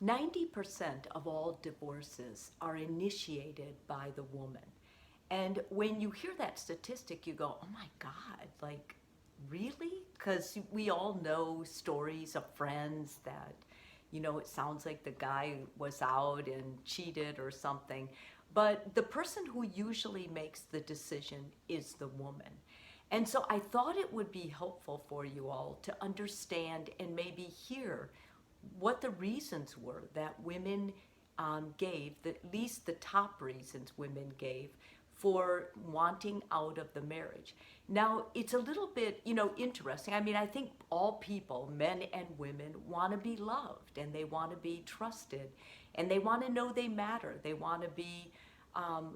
90% of all divorces are initiated by the woman. And when you hear that statistic, you go, oh my God, like, really? Because we all know stories of friends that, it sounds like the guy was out and cheated or something. But the person who usually makes the decision is the woman. And so I thought it would be helpful for you all to understand and maybe hear what the reasons were that women gave, at least the top reasons women gave for wanting out of the marriage. Now, it's a little bit, interesting. I mean, I think all people, men and women, want to be loved and they want to be trusted and they want to know they matter. They want to be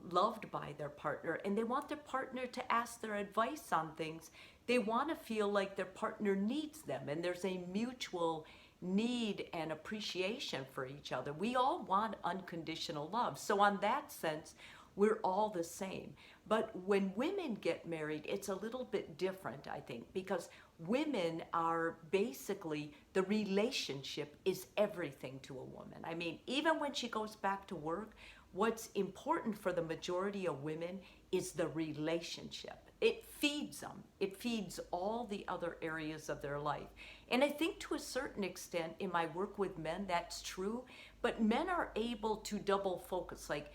loved by their partner and they want their partner to ask their advice on things. They want to feel like their partner needs them and there's a mutual need and appreciation for each other. We all want unconditional love. So, on that sense, we're all the same. But when women get married, it's a little bit different, I think, because women are basically, the relationship is everything to a woman. I mean, even when she goes back to work, what's important for the majority of women is the relationship. It feeds them. It feeds all the other areas of their life. And I think to a certain extent in my work with men, that's true. But men are able to double focus. Like,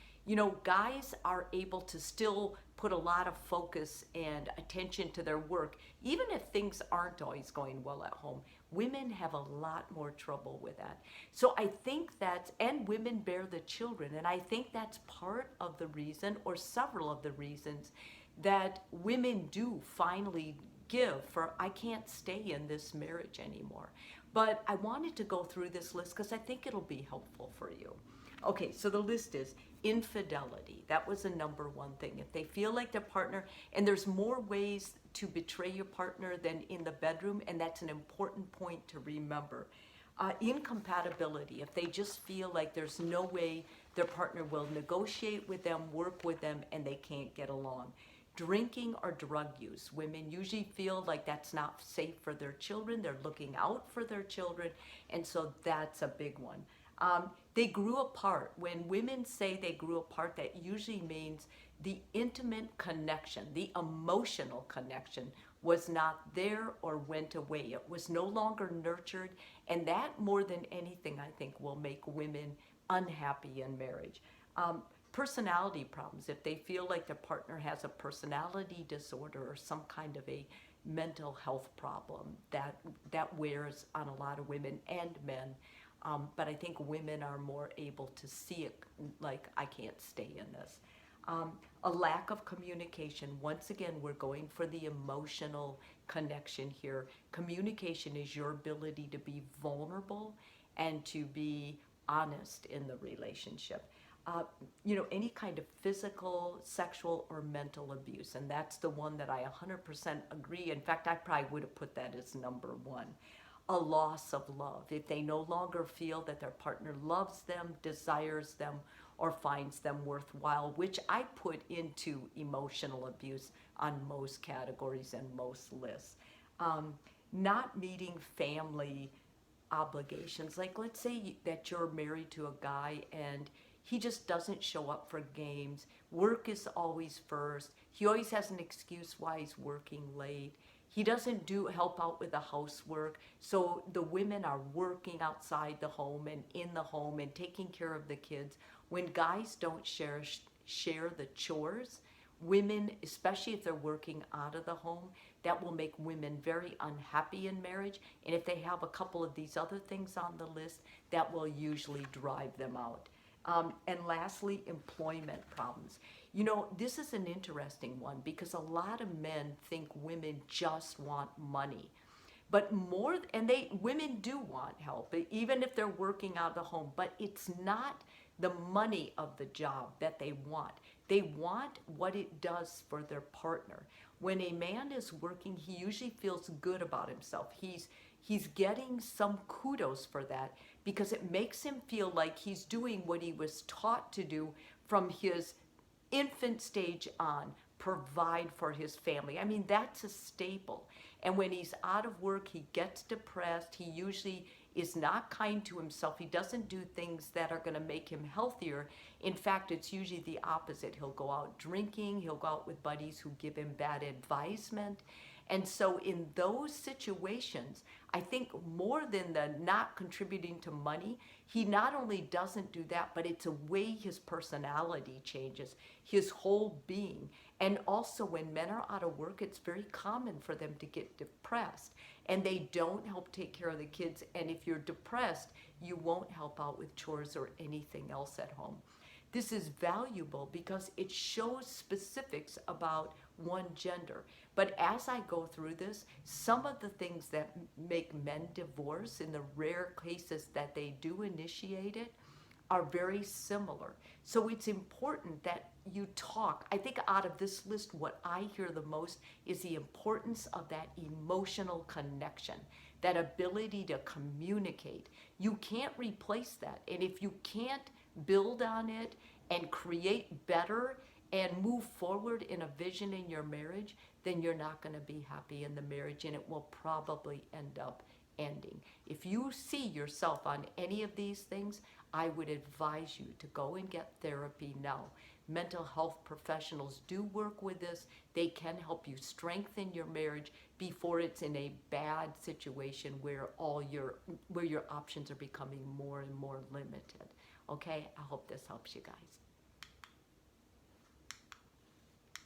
guys are able to still put a lot of focus and attention to their work, even if things aren't always going well at home. Women have a lot more trouble with that. So I think that's, and women bear the children. And I think that's part of the reason, or several of the reasons, that women do finally give for, I can't stay in this marriage anymore. But I wanted to go through this list because I think it'll be helpful for you. Okay, so the list is infidelity. That was the number one thing. If they feel like their partner, and there's more ways to betray your partner than in the bedroom, and that's an important point to remember. Incompatibility, if they just feel like there's no way their partner will negotiate with them, work with them, and they can't get along. Drinking or drug use. Women usually feel like that's not safe for their children. They're looking out for their children, and so that's a big one. They grew apart. When women say they grew apart, that usually means the intimate connection, the emotional connection was not there or went away. It was no longer nurtured, and that more than anything, I think, will make women unhappy in marriage. Personality problems. If they feel like their partner has a personality disorder or some kind of a mental health problem, that wears on a lot of women and men. But I think women are more able to see it like, I can't stay in this. A lack of communication. Once again, we're going for the emotional connection here. Communication is your ability to be vulnerable and to be honest in the relationship. Any kind of physical, sexual, or mental abuse. And that's the one that I 100% agree. In fact, I probably would have put that as number one. A loss of love. If they no longer feel that their partner loves them, desires them, or finds them worthwhile, which I put into emotional abuse on most categories and most lists. Not meeting family obligations. Like, let's say that you're married to a guy and he just doesn't show up for games. Work is always first. He always has an excuse why he's working late. He doesn't help out with the housework. So the women are working outside the home and in the home and taking care of the kids. When guys don't share the chores, women, especially if they're working out of the home, that will make women very unhappy in marriage. And if they have a couple of these other things on the list, that will usually drive them out. And lastly, employment problems. This is an interesting one because a lot of men think women just want money. But women do want help, even if they're working out of the home. But it's not the money of the job that they want. They want what it does for their partner. When a man is working, he usually feels good about himself. He's getting some kudos for that because it makes him feel like he's doing what he was taught to do from his infant stage on, provide for his family. I mean, that's a staple. And when he's out of work, he gets depressed. He usually is not kind to himself. He doesn't do things that are going to make him healthier. In fact, it's usually the opposite. He'll go out drinking, he'll go out with buddies who give him bad advisement. And so in those situations, I think more than the not contributing to money, he not only doesn't do that, but it's a way his personality changes, his whole being. And also when men are out of work, it's very common for them to get depressed and they don't help take care of the kids. And if you're depressed, you won't help out with chores or anything else at home. This is valuable because it shows specifics about one gender. But as I go through this, some of the things that make men divorce, in the rare cases that they do initiate it, are very similar. So it's important that you talk. I think out of this list, what I hear the most is the importance of that emotional connection, that ability to communicate. You can't replace that. And if you can't build on it and create better and move forward in a vision in your marriage, then you're not going to be happy in the marriage and it will probably end up ending. If you see yourself on any of these things, I would advise you to go and get therapy now. Mental health professionals do work with this. They can help you strengthen your marriage before it's in a bad situation where your options are becoming more and more limited. Okay, I hope this helps you guys.